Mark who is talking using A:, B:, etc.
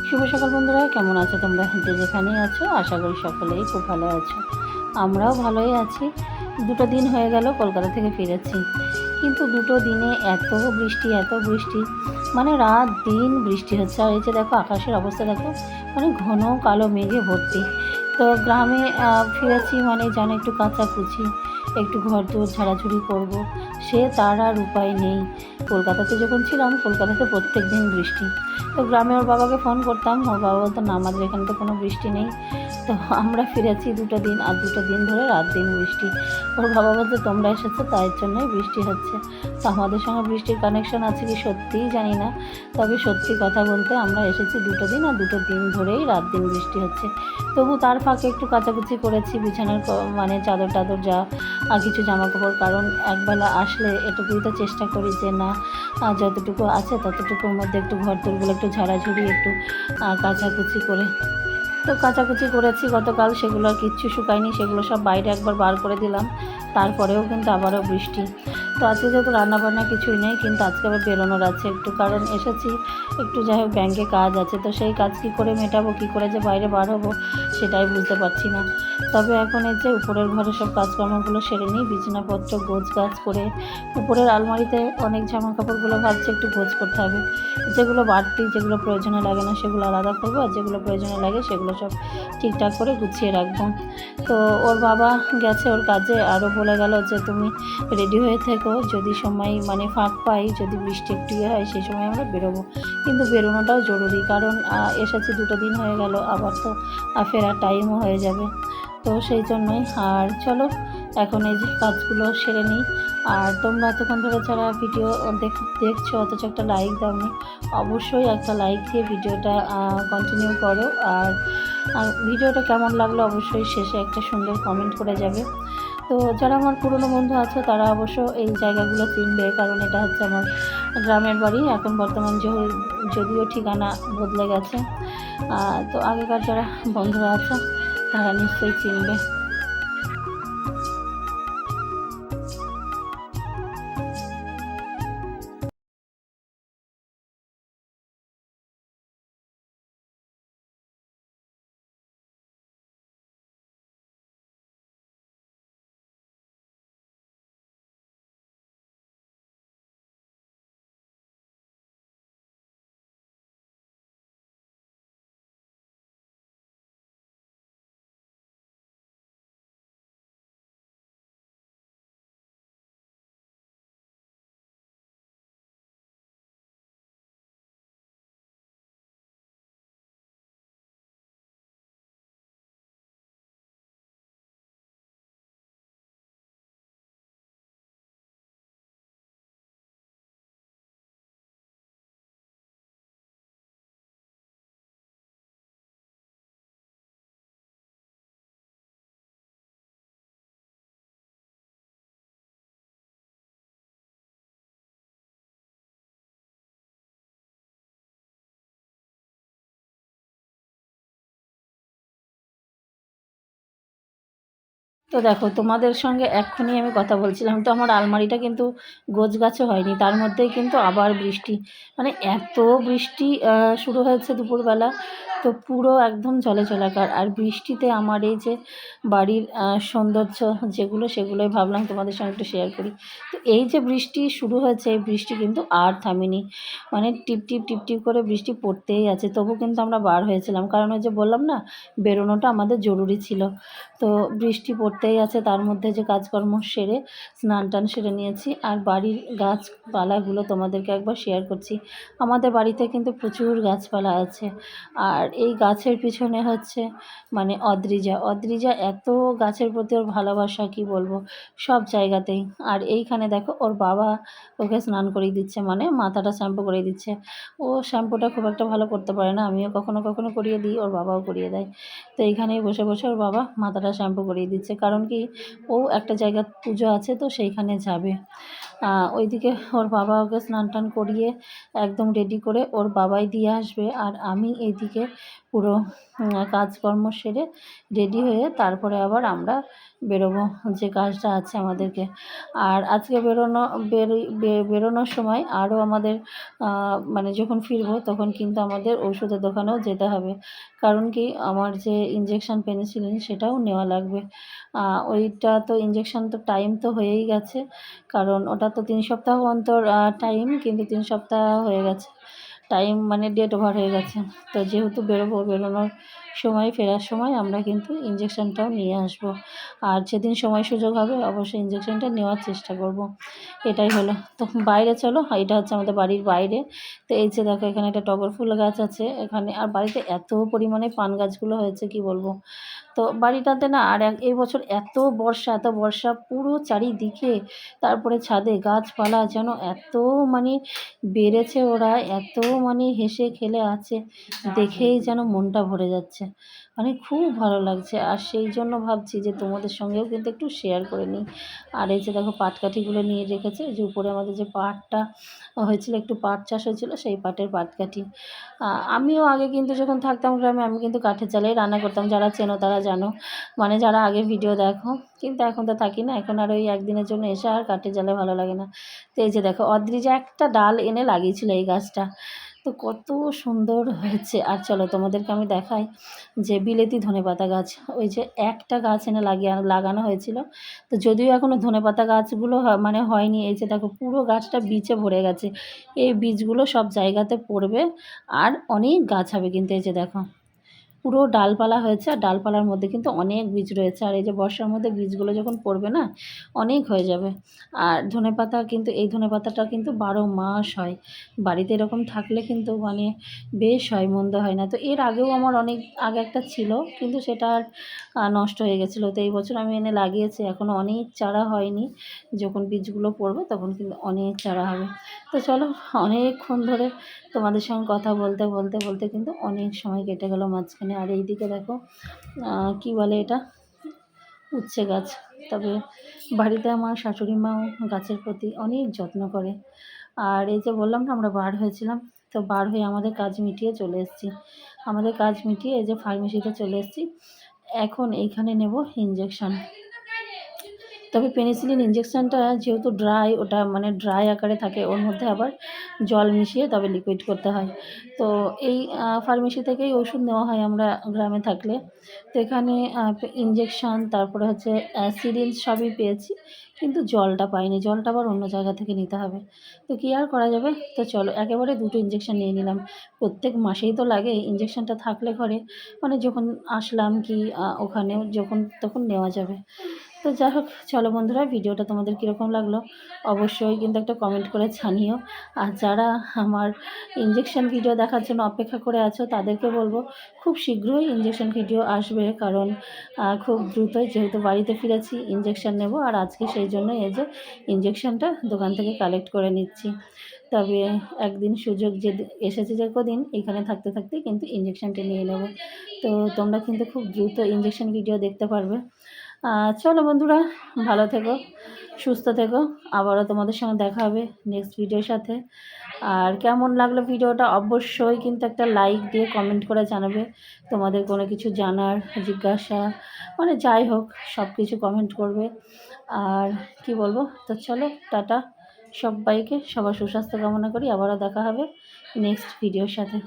A: শুভ সকাল বন্ধুরা, কেমন আছো তোমরা? যে যেখানেই আছো আশা করি সকলেই খুব ভালো আছো। আমরাও ভালোই আছি। 2টো দিন হয়ে গেল কলকাতা থেকে ফিরেছি, কিন্তু 2টো দিনে এত বৃষ্টি, মানে রাত দিন বৃষ্টি হচ্ছে। আর এই যে দেখো আকাশের অবস্থা দেখো, মানে ঘন কালো মেঘে ভর্তি। তো গ্রামে ফিরেছি মানে যেন একটু কাচাকুচি, একটু ঘর দোর ঝাড়াঝুড়ি করব, সে তার আর উপায় নেই। কলকাতাতে যখন ছিলাম, কলকাতাতে প্রত্যেক দিন বৃষ্টি। তো গ্রামে ওর বাবাকে ফোন করতাম, ওর বাবা বলতো না আমাদের এখানে তো কোনো বৃষ্টি নেই। তো আমরা ফিরেছি 2টো দিন, আর 2টো দিন ধরে রাত দিন বৃষ্টি। ওর বাবা বলছে তোমরা এসেছো তাই জন্যই বৃষ্টি হচ্ছে। তো আমাদের সঙ্গে বৃষ্টির কানেকশন আছে কি সত্যিই জানি না, তবে সত্যি কথা বলতে আমরা এসেছি 2টো দিন, আর 2টো দিন ধরেই রাত দিন বৃষ্টি হচ্ছে। তবু তার ফাঁকে একটু কাচাকুচি করেছি, বিছানার মানে চাদর টাদর যা আর কিছু জামাকাপড়, কারণ একবেলা আসলে এটুকুই তো চেষ্টা করি যে না যতটুকু আছে ততটুকুর মধ্যে একটু ঘর দোরগুলো একটু ঝাড়াঝুড়ি, একটু কাচাকুচি করে। তো কাচাকুচি করেছি গতকাল, সেগুলো আর কিচ্ছু শুকায়নি, সেগুলো সব বাইরে একবার বার করে দিলাম। তারপরেও কিন্তু আবারও বৃষ্টি। তো আজকে যেহেতু রান্নাবান্না কিছুই নেই, কিন্তু আজকে আবার বেরোনোর আছে একটু, কারণ এসেছি একটু যাই হোক ব্যাংকে কাজ আছে। তো সেই কাজ কী করে মেটাবো, কী করে যে বাইরে বার হবো সেটাই বুঝতে পারছি না। তবে এখন এই যে উপরের ঘরে সব কাজকর্মগুলো সেরে নিই, বিছানাপত্র গোছ গাছ করে। উপরের আলমারিতে অনেক জামা কাপড়গুলো ভাবছি একটু গোছ করতে হবে। যেগুলো বাড়তি, যেগুলো প্রয়োজনে লাগে না সেগুলো আলাদা করবো, আর যেগুলো প্রয়োজনে লাগে সেগুলো সব ঠিকঠাক করে গুছিয়ে রাখবো। তো ওর বাবা গেছে ওর কাজে, আরও বলে গেল যে তুমি রেডি হয়ে থেকো, যদি সময় মানে ফাঁক পাই, যদি বৃষ্টি একটু হয় সেই সময় আমরা বেরোবো। কিন্তু বেরোনোটাও জরুরি, কারণ এসেছি 2টো দিন হয়ে গেল, আবার তো ফেরার টাইমও হয়ে যাবে। তো সেই জন্যই। আর চলো এখন এই যে কাজগুলো সেরে নিই। আর তোমরা এতক্ষণ ধরে যারা ভিডিও দেখছো অথচ একটা লাইক দাওনি, অবশ্যই একটা লাইক দিয়ে ভিডিওটা কন্টিনিউ করো। আর ভিডিওটা কেমন লাগলো অবশ্যই শেষে একটা সুন্দর কমেন্ট করে যাবে। তো যারা আমার পুরনো বন্ধু আছে তারা অবশ্য এই জায়গাগুলো চিনবে, কারণ এটা হচ্ছে আমার গ্রামের বাড়ি। এখন বর্তমান যদিও ঠিকানা বদলে গেছে, তো আগেকার যারা বন্ধুরা আছে তারা নিশ্চয়ই চিনবে। তো দেখো তোমাদের সঙ্গে এক্ষুনি আমি কথা বলছিলাম, তো আমার আলমারিটা কিন্তু গোছগাছও হয়নি, তার মধ্যেই কিন্তু আবার বৃষ্টি। মানে এত বৃষ্টি শুরু হয়েছে দুপুরবেলা, তো পুরো একদম জলে জলাকার। আর বৃষ্টিতে আমার এই যে বাড়ির সৌন্দর্য যেগুলো, সেগুলোই ভাবলাম তোমাদের সঙ্গে একটু শেয়ার করি। তো এই যে বৃষ্টি শুরু হয়েছে, এই বৃষ্টি কিন্তু আর থামেনি, মানে টিপ টিপ টিপ টিপ করে বৃষ্টি পড়তেই আছে। তবু কিন্তু আমরা বার হয়েছিলাম, কারণ ওই যে বললাম না বেরোনোটা আমাদের জরুরি ছিল। তো বৃষ্টি পড়তেই আছে, তার মধ্যে যে কাজকর্ম সেরে স্নান টান সেরে নিয়েছি। আর বাড়ির গাছপালাগুলো তোমাদেরকে একবার শেয়ার করছি। আমাদের বাড়িতে কিন্তু প্রচুর গাছপালা আছে, আর এই গাছের পিছনে হচ্ছে মানে অদ্রিজা এত গাছের প্রতি ওর ভালোবাসা কি বলবো, সব জায়গাতেই। আর এইখানে দেখো ওর বাবা ওকে স্নান করিয়ে দিচ্ছে, মানে মাথাটা শ্যাম্পু করিয়ে দিচ্ছে। ও শ্যাম্পুটা খুব একটা ভালো করতে পারে না, আমিও কখনো কখনো করিয়ে দিই, ওর বাবাও করিয়ে দেয়। তো এইখানেই বসে বসে ওর বাবা মাথাটা শ্যাম্পু করিয়ে দিচ্ছে, কারণ কি ও একটা জায়গায় পুজো আছে তো সেইখানে যাবে। ওইদিকে ওর বাবা ওকে স্নান টান করিয়ে একদম রেডি করে ওর বাবাই দিয়ে আসবে, আর আমি এইদিকে পুরো কাজকর্ম সেরে রেডি হয়ে তারপরে আবার আমরা বেরোবো, যে কাজটা আছে আমাদেরকে। আর আজকে বেরোনোর সময় আরও আমাদের মানে যখন ফিরবো তখন কিন্তু আমাদের ওষুধের দোকানেও যেতে হবে, কারণ কি আমার যে ইঞ্জেকশন পেনিসিলিন সেটাও নেওয়া লাগবে। ওইটা তো ইঞ্জেকশন তো টাইম তো হয়েই গেছে, কারণ ওটা তো 3 সপ্তাহ অন্তর টাইম, কিন্তু 3 সপ্তাহ হয়ে গেছে টাইম, মানে ডেট ওভার হয়ে গেছে। তো যেহেতু বেরোনোর সময় ফেরার সময় আমরা কিন্তু ইঞ্জেকশনটাও নিয়ে আসবো, আর যেদিন সময় সুযোগ হবে অবশ্যই ইঞ্জেকশনটা নেওয়ার চেষ্টা করব। এটাই হলো। তো বাইরে চলো, এটা হচ্ছে আমাদের বাড়ির বাইরে। তো এই যে দেখো এখানে একটা টগর ফুল গাছ আছে এখানে, আর বাড়িতে এত পরিমাণে পান গাছগুলো হয়েছে কি বলবো। তো বাড়িটাতে না, আর এই বছর এত বর্ষা পুরো চারিদিকে, তারপরে ছাদে গাছপালা যেন এত মানে বেড়েছে, ওরা এত মানে হেসে খেলে আছে, দেখেই যেন মনটা ভরে যাচ্ছে, মানে খুব ভালো লাগছে। আর সেই জন্য ভাবছি যে তোমাদের সঙ্গেও কিন্তু একটু শেয়ার করে নিই। আর এই যে দেখো পাটকাঠিগুলো নিয়ে রেখেছে, যে উপরে আমাদের যে পাটটা হয়েছিল, একটু পাট চাষ হয়েছিল, সেই পাটের পাটকাঠি। আমিও আগে কিন্তু যখন থাকতাম গ্রামে আমি কিন্তু কাঠের জালেই রান্না করতাম, যারা চেনো তারা জানো, মানে যারা আগে ভিডিও দেখো। কিন্তু এখন তো থাকি না, এখন আর ওই একদিনের জন্য এসে আর কাঠের জালে ভালো লাগে না। তো এই যে দেখো অদ্রি যে একটা ডাল এনে লাগিয়েছিল এই গাছটা, তো কত সুন্দর হয়েছে। আর চলো তোমাদেরকে আমি দেখাই যে বিলেতি ধনেপাতা গাছ, ওই যে একটা গাছ এনে লাগানো হয়েছিল। তো যদিও এখনও ধনেপাতা গাছগুলো মানে হয়নি, এই যে দেখো পুরো গাছটা বীজে ভরে গেছে, এই বীজগুলো সব জায়গাতে পড়বে আর অনেক গাছ হবে কিন্তু। এই যে দেখো পুরো ডালপালা হয়েছে, আর ডালপালার মধ্যে কিন্তু অনেক বীজ রয়েছে, আর এই যে বর্ষার মধ্যে বীজগুলো যখন পড়বে না অনেক হয়ে যাবে। আর ধনেপাতা কিন্তু, এই ধনেপাতাটা কিন্তু 12 মাস হয়, বাড়িতে এরকম থাকলে কিন্তু মানে বেশ হয়, মন্দ হয় না। তো এর আগেও আমার অনেক আগে একটা ছিল, কিন্তু সেটা আর নষ্ট হয়ে গেছিলো। তো এই বছর আমি এনে লাগিয়েছি, এখনও অনেক চারা হয়নি, যখন বীজগুলো পড়বে তখন কিন্তু অনেক চারা হবে। তো চলো, অনেকক্ষণ ধরে তোমাদের সঙ্গে কথা বলতে বলতে বলতে কিন্তু অনেক সময় কেটে গেল মাঝখানে। আর এই দিকে দেখো কি বলে এটা, উচ্ছে গাছ। তবে বাড়িতে আমার শাশুড়ি মাও গাছের প্রতি অনেক যত্ন করে। আর এই যে বললাম না আমরা বার হয়েছিলাম, তো বার হয়ে আমাদের কাজ মিটিয়ে চলে এসেছি, আমাদের কাজ মিটিয়ে এই যে ফার্মেসিতে চলে এসেছি। এখন এইখানে নেব ইঞ্জেকশন। তবে পেনিসিলিন ইঞ্জেকশনটা যেহেতু ড্রাই, ওটা মানে ড্রাই আকারে থাকে, ওর মধ্যে আবার জল মিশিয়ে তবে লিকুইড করতে হয়। তো এই ফার্মেসি থেকেই ওষুধ নেওয়া হয় আমরা গ্রামে থাকলে। তো এখানে ইঞ্জেকশন, তারপরে হচ্ছে সিরিঞ্জ সবই পেয়েছি, কিন্তু জলটা পাইনি, জলটা আবার অন্য জায়গা থেকে নিতে হবে। তো কী আর করা যাবে, তো চলো একেবারে 2টো ইঞ্জেকশন নিয়ে নিলাম। প্রত্যেক মাসেই তো লাগে, ইঞ্জেকশনটা থাকলে ঘরে মানে যখন আসলাম কি ওখানে যখন তখন নেওয়া যাবে। তো যাই হোক, চলো বন্ধুরা, ভিডিওটা তোমাদের কীরকম লাগলো অবশ্যই কিন্তু একটা কমেন্ট করে জানিও। আর যারা আমার ইঞ্জেকশন ভিডিও দেখার জন্য অপেক্ষা করে আছো তাদেরকে বলবো খুব শীঘ্রই ইঞ্জেকশন ভিডিও আসবে, কারণ খুব দ্রুতই যেহেতু বাড়িতে ফিরেছি ইঞ্জেকশন নেব, আর আজকে সেই জন্য এই যে ইঞ্জেকশনটা দোকান থেকে কালেক্ট করে নিচ্ছি। তবে একদিন সুযোগ যে এসেছে, যে কদিন এখানে থাকতে থাকতে কিন্তু ইঞ্জেকশনটা নিয়ে নেব। তো তোমরা কিন্তু খুব দ্রুত ইঞ্জেকশন ভিডিও দেখতে পারবে। চলো বন্ধুরা, ভালো থেকো, সুস্থ থেকো, আবারও তোমাদের সঙ্গে দেখা হবে নেক্সট ভিডিওর সাথে। আর কেমন লাগলো ভিডিওটা অবশ্যই কিন্তু একটা লাইক দিয়ে কমেন্ট করে জানাবে, তোমাদের কোনো কিছু জানার জিজ্ঞাসা মানে যাই হোক সব কিছু কমেন্ট করবে। আর কি বলবো, তো চলো টাটা, সবাইকে সবার সুস্বাস্থ্য কামনা করি, আবারও দেখা হবে নেক্সট ভিডিওর সাথে।